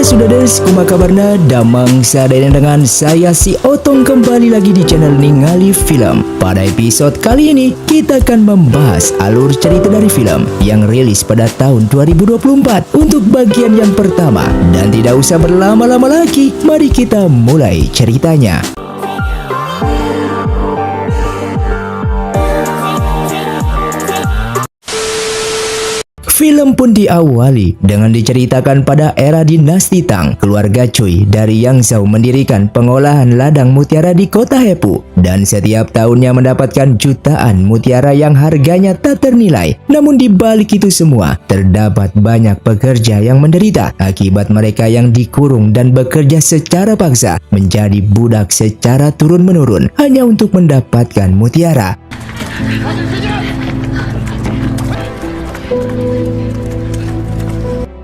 Sudades, kumaha kabarna? Damang sadayana dengan saya si Otong kembali lagi di channel Ningali Film. Pada episode kali ini kita akan membahas alur cerita dari film yang rilis pada tahun 2024 untuk bagian yang pertama. Dan tidak usah berlama-lama lagi, mari kita mulai ceritanya. Film pun diawali dengan diceritakan pada era dinasti Tang. Keluarga Cui dari Yang Zhou mendirikan pengolahan ladang mutiara di kota Hepu. Dan setiap tahunnya mendapatkan jutaan mutiara yang harganya tak ternilai. Namun di balik itu semua, terdapat banyak pekerja yang menderita akibat mereka yang dikurung dan bekerja secara paksa menjadi budak secara turun-menurun hanya untuk mendapatkan mutiara.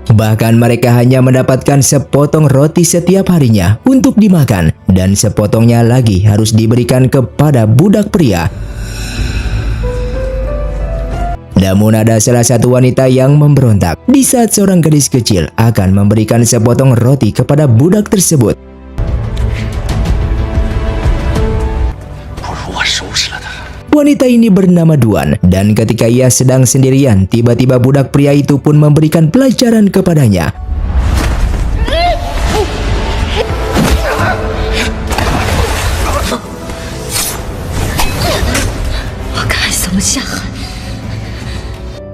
Bahkan mereka hanya mendapatkan sepotong roti setiap harinya untuk dimakan, dan sepotongnya lagi harus diberikan kepada budak pria. Namun ada salah satu wanita yang memberontak di saat seorang gadis kecil akan memberikan sepotong roti kepada budak tersebut. Wanita ini bernama Duan, dan ketika ia sedang sendirian, tiba-tiba budak pria itu pun memberikan pelajaran kepadanya.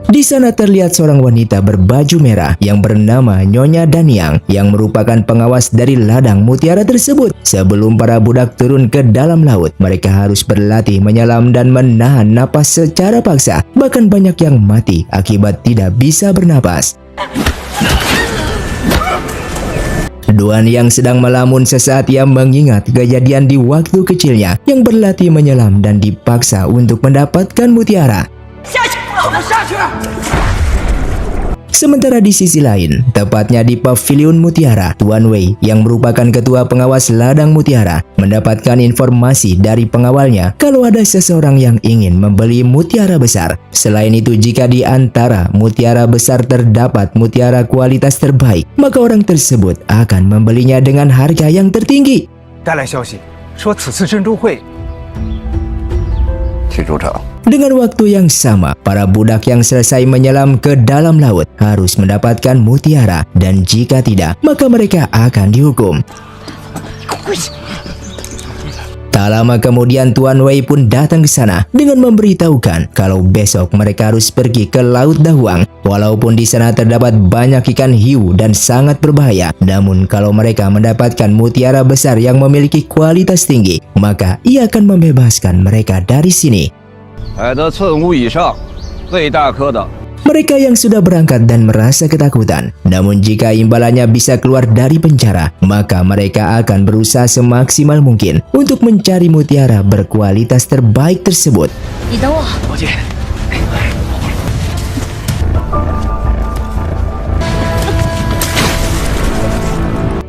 Di sana terlihat seorang wanita berbaju merah yang bernama Nyonya Daniang yang merupakan pengawas dari ladang mutiara tersebut. Sebelum para budak turun ke dalam laut, mereka harus berlatih menyelam dan menahan napas secara paksa. Bahkan banyak yang mati akibat tidak bisa bernapas. Duan yang sedang melamun sesaat ia mengingat kejadian di waktu kecilnya yang berlatih menyelam dan dipaksa untuk mendapatkan mutiara. Sementara di sisi lain, tepatnya di pavilion mutiara, Tuan Wei yang merupakan ketua pengawas ladang mutiara mendapatkan informasi dari pengawalnya kalau ada seseorang yang ingin membeli mutiara besar. Selain itu, jika di antara mutiara besar terdapat mutiara kualitas terbaik, maka orang tersebut akan membelinya dengan harga yang tertinggi. Dengan waktu yang sama, para budak yang selesai menyelam ke dalam laut harus mendapatkan mutiara, dan jika tidak, maka mereka akan dihukum. Tak lama kemudian Tuan Wei pun datang ke sana dengan memberitahukan kalau besok mereka harus pergi ke Laut Dahuang. Walaupun di sana terdapat banyak ikan hiu dan sangat berbahaya, namun kalau mereka mendapatkan mutiara besar yang memiliki kualitas tinggi, maka ia akan membebaskan mereka dari sini. Mereka yang sudah berangkat dan merasa ketakutan, namun jika imbalannya bisa keluar dari penjara, maka mereka akan berusaha semaksimal mungkin untuk mencari mutiara berkualitas terbaik tersebut.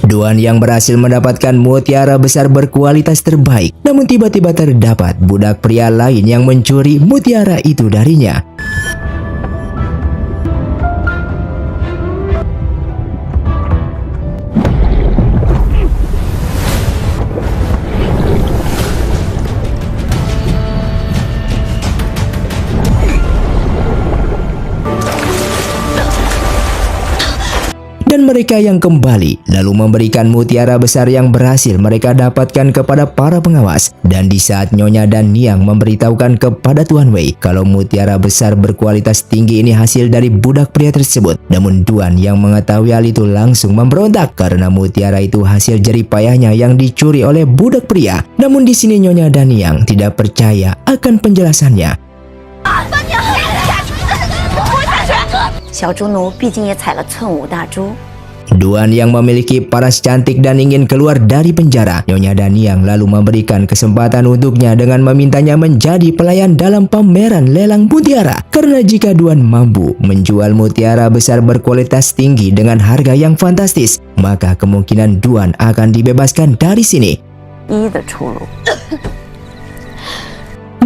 Duan yang berhasil mendapatkan mutiara besar berkualitas terbaik, namun tiba-tiba terdapat budak pria lain yang mencuri mutiara itu darinya. Dan mereka yang kembali lalu memberikan mutiara besar yang berhasil mereka dapatkan kepada para pengawas. Dan di saat Nyonya dan Niang memberitahukan kepada Tuan Wei kalau mutiara besar berkualitas tinggi ini hasil dari budak pria tersebut, namun Duan yang mengetahui hal itu langsung memberontak karena mutiara itu hasil jerih payahnya yang dicuri oleh budak pria. Namun di sini Nyonya dan Niang tidak percaya akan penjelasannya. Duan yang memiliki paras cantik dan ingin keluar dari penjara, Nyonya Daniang lalu memberikan kesempatan untuknya dengan memintanya menjadi pelayan dalam pameran lelang mutiara. Karena jika Duan mampu menjual mutiara besar berkualitas tinggi dengan harga yang fantastis, maka kemungkinan Duan akan dibebaskan dari sini.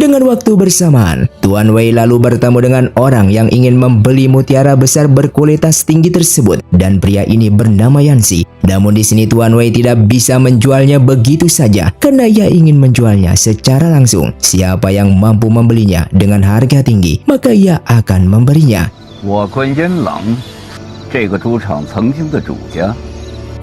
Dengan waktu bersamaan, Tuan Wei lalu bertemu dengan orang yang ingin membeli mutiara besar berkualitas tinggi tersebut dan pria ini bernama Yanxi. Namun di sini Tuan Wei tidak bisa menjualnya begitu saja karena ia ingin menjualnya secara langsung. Siapa yang mampu membelinya dengan harga tinggi, maka ia akan memberinya. 我关烟郎，这个猪场曾经的主家。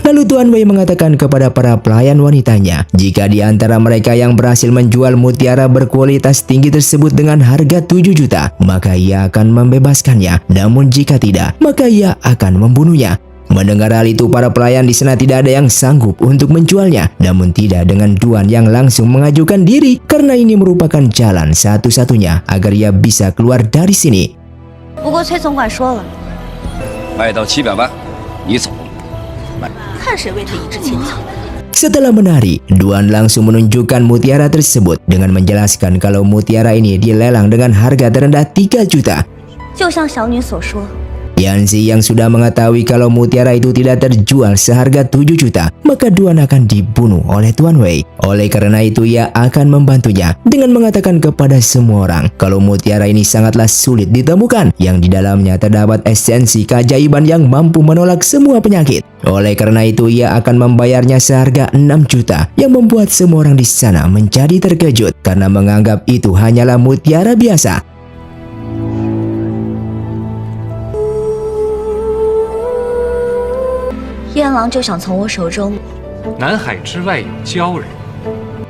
Lalu Tuan Wei mengatakan kepada para pelayan wanitanya, jika di antara mereka yang berhasil menjual mutiara berkualitas tinggi tersebut dengan harga 7 juta, maka ia akan membebaskannya. Namun jika tidak, maka ia akan membunuhnya. Mendengar hal itu, para pelayan di sana tidak ada yang sanggup untuk menjualnya. Namun tidak dengan Duan yang langsung mengajukan diri, karena ini merupakan jalan satu-satunya agar ia bisa keluar dari sini. 不过崔总管说了，卖到700万，你走。 看谁为他一掷千金。 Setelah menari, Duan langsung menunjukkan mutiara tersebut dengan menjelaskan kalau mutiara ini dilelang dengan harga terendah 3 juta. 就像小女所说， Yanxi yang sudah mengetahui kalau mutiara itu tidak terjual seharga 7 juta, maka Duan akan dibunuh oleh Tuan Wei. Oleh karena itu ia akan membantunya dengan mengatakan kepada semua orang kalau mutiara ini sangatlah sulit ditemukan, yang di dalamnya terdapat esensi keajaiban yang mampu menolak semua penyakit. Oleh karena itu ia akan membayarnya seharga 6 juta, yang membuat semua orang di sana menjadi terkejut karena menganggap itu hanyalah mutiara biasa. 燕郎就想从我手中 南海之外有鲛人。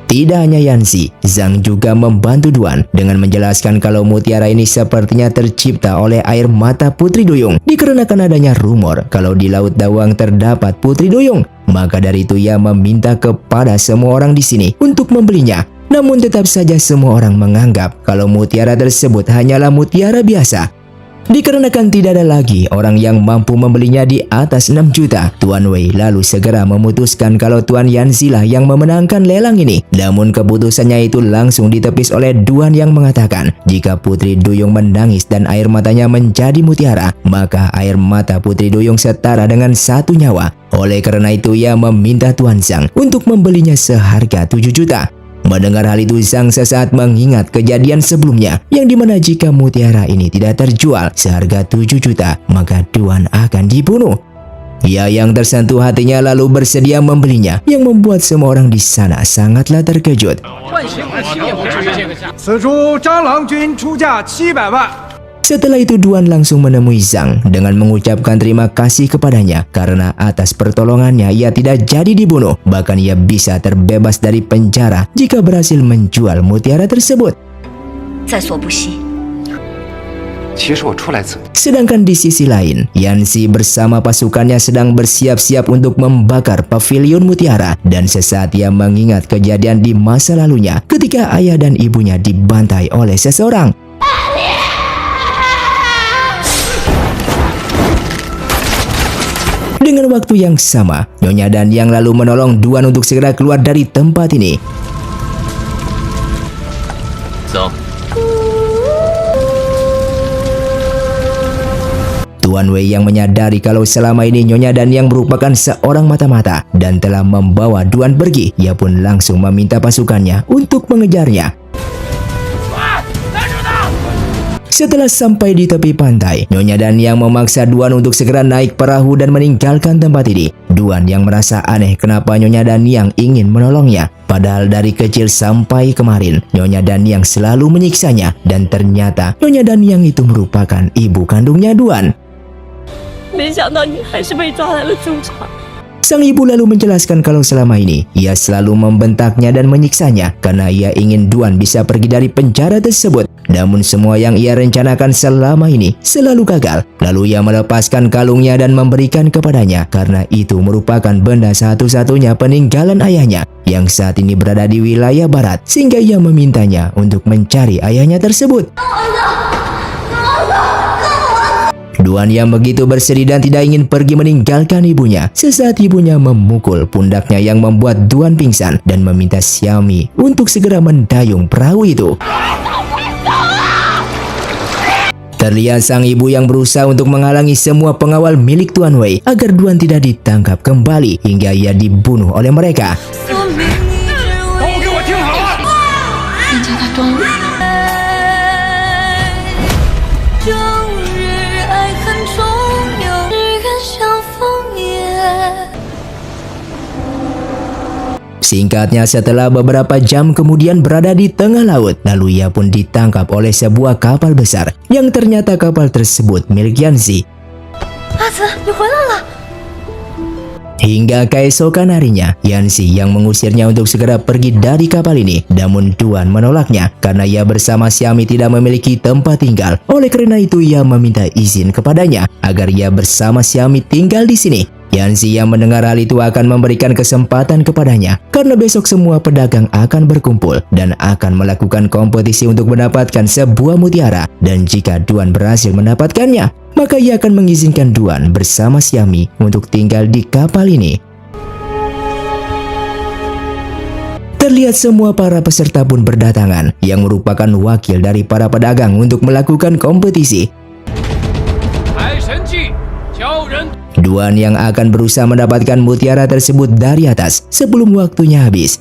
Tidak hanya Yanxi, Zhang juga membantu Duan dengan menjelaskan kalau mutiara ini sepertinya tercipta oleh air mata Putri Duyung. Dikarenakan adanya rumor kalau di Laut Dawang terdapat Putri Duyung, maka dari itu ia meminta kepada semua orang di sini untuk membelinya. Namun tetap saja semua orang menganggap kalau mutiara tersebut hanyalah mutiara biasa. Dikarenakan tidak ada lagi orang yang mampu membelinya di atas 6 juta, Tuan Wei lalu segera memutuskan kalau Tuan Yanxi lah yang memenangkan lelang ini. Namun keputusannya itu langsung ditepis oleh Duan yang mengatakan jika Putri Duyung menangis dan air matanya menjadi mutiara, maka air mata Putri Duyung setara dengan 1 nyawa. Oleh karena itu ia meminta Tuan Zhang untuk membelinya seharga 7 juta. Mendengar hal itu, Zhang sesaat mengingat kejadian sebelumnya yang dimana jika mutiara ini tidak terjual seharga 7 juta, maka Duan akan dibunuh. Ia yang tersentuh hatinya lalu bersedia membelinya, yang membuat semua orang di sana sangatlah terkejut. 此猪蟑螂君出价700万。 Setelah itu Duan langsung menemui Zhang dengan mengucapkan terima kasih kepadanya karena atas pertolongannya ia tidak jadi dibunuh. Bahkan ia bisa terbebas dari penjara jika berhasil menjual mutiara tersebut. 在所不惜。 其实我出来此 Sedangkan di sisi lain, Yanxi bersama pasukannya sedang bersiap-siap untuk membakar pavilion mutiara. Dan sesaat ia mengingat kejadian di masa lalunya ketika ayah dan ibunya dibantai oleh seseorang. Dengan waktu yang sama, Nyonya dan Yang lalu menolong Duan untuk segera keluar dari tempat ini. Tuan Wei yang menyadari kalau selama ini Nyonya dan Yang merupakan seorang mata-mata dan telah membawa Duan pergi, ia pun langsung meminta pasukannya untuk mengejarnya. Setelah sampai di tepi pantai, Nyonya dan Yang memaksa Duan untuk segera naik perahu dan meninggalkan tempat ini. Duan yang merasa aneh kenapa Nyonya dan Yang ingin menolongnya. Padahal dari kecil sampai kemarin, Nyonya dan Yang selalu menyiksanya. Dan ternyata Nyonya dan Yang itu merupakan ibu kandungnya Duan. 没想到你还是被抓来了猪场。 Sang ibu lalu menjelaskan kalau selama ini ia selalu membentaknya dan menyiksanya karena ia ingin Duan bisa pergi dari penjara tersebut. Namun semua yang ia rencanakan selama ini selalu gagal. Lalu ia melepaskan kalungnya dan memberikan kepadanya karena itu merupakan benda satu-satunya peninggalan ayahnya yang saat ini berada di wilayah barat, sehingga ia memintanya untuk mencari ayahnya tersebut. Duan yang begitu bersedih dan tidak ingin pergi meninggalkan ibunya. Sesaat ibunya memukul pundaknya yang membuat Duan pingsan dan meminta Xiaomi untuk segera mendayung perahu itu. Terlihat sang ibu yang berusaha untuk menghalangi semua pengawal milik Tuan Wei agar Duan tidak ditangkap kembali hingga ia dibunuh oleh mereka. 都给我听好了！中。终日爱恨中有人相逢也。 Singkatnya, setelah beberapa jam kemudian berada di tengah laut, lalu ia pun ditangkap oleh sebuah kapal besar yang ternyata kapal tersebut milik Yanxi. 阿紫，你回来了。 Hingga keesokan harinya, Yanxi yang mengusirnya untuk segera pergi dari kapal ini. Namun Duan menolaknya karena ia bersama Xiami tidak memiliki tempat tinggal. Oleh karena itu ia meminta izin kepadanya agar ia bersama Xiami tinggal di sini. Yanxi yang mendengar hal itu akan memberikan kesempatan kepadanya karena besok semua pedagang akan berkumpul dan akan melakukan kompetisi untuk mendapatkan sebuah mutiara, dan jika Duan berhasil mendapatkannya, maka ia akan mengizinkan Duan bersama Xiami untuk tinggal di kapal ini. Terlihat semua para peserta pun berdatangan yang merupakan wakil dari para pedagang untuk melakukan kompetisi. Duan yang akan berusaha mendapatkan mutiara tersebut dari atas sebelum waktunya habis.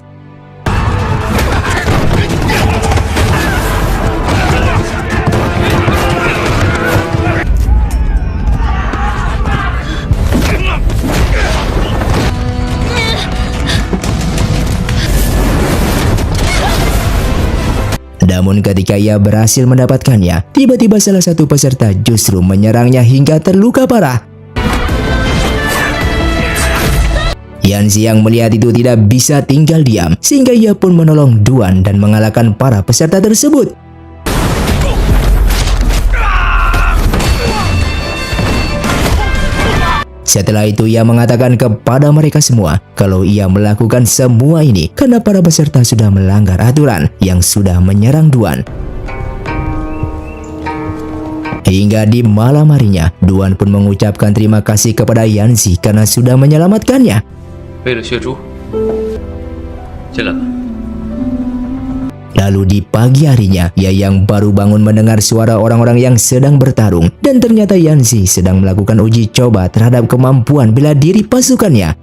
Namun ketika ia berhasil mendapatkannya, tiba-tiba salah satu peserta justru menyerangnya hingga terluka parah. Yanxi yang melihat itu tidak bisa tinggal diam, sehingga ia pun menolong Duan dan mengalahkan para peserta tersebut. Setelah itu ia mengatakan kepada mereka semua kalau ia melakukan semua ini karena para peserta sudah melanggar aturan yang sudah menyerang Duan. Hingga di malam harinya, Duan pun mengucapkan terima kasih kepada Yanxi karena sudah menyelamatkannya. 为了血珠，进来吧。 Lalu di pagi harinya, ia yang baru bangun mendengar suara orang-orang yang sedang bertarung, dan ternyata Yanxi sedang melakukan uji coba terhadap kemampuan bela diri pasukannya.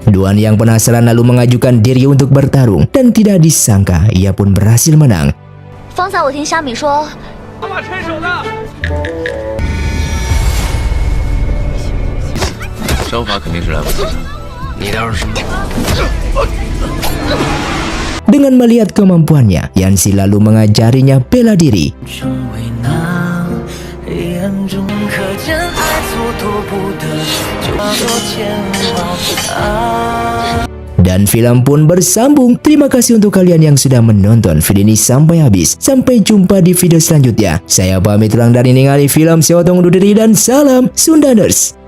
Duan yang penasaran lalu mengajukan diri untuk bertarung, dan tidak disangka ia pun berhasil menang. 方才我听虾米说， 招法肯定是来不及的，你倒是什么？ Dengan melihat kemampuannya, Yanxi lalu mengajarinya bela diri. Dan film pun bersambung. Terima kasih untuk kalian yang sudah menonton video ini sampai habis. Sampai jumpa di video selanjutnya. Saya pamit ulang dari ningali film Seotong Duderi dan salam Sundaners.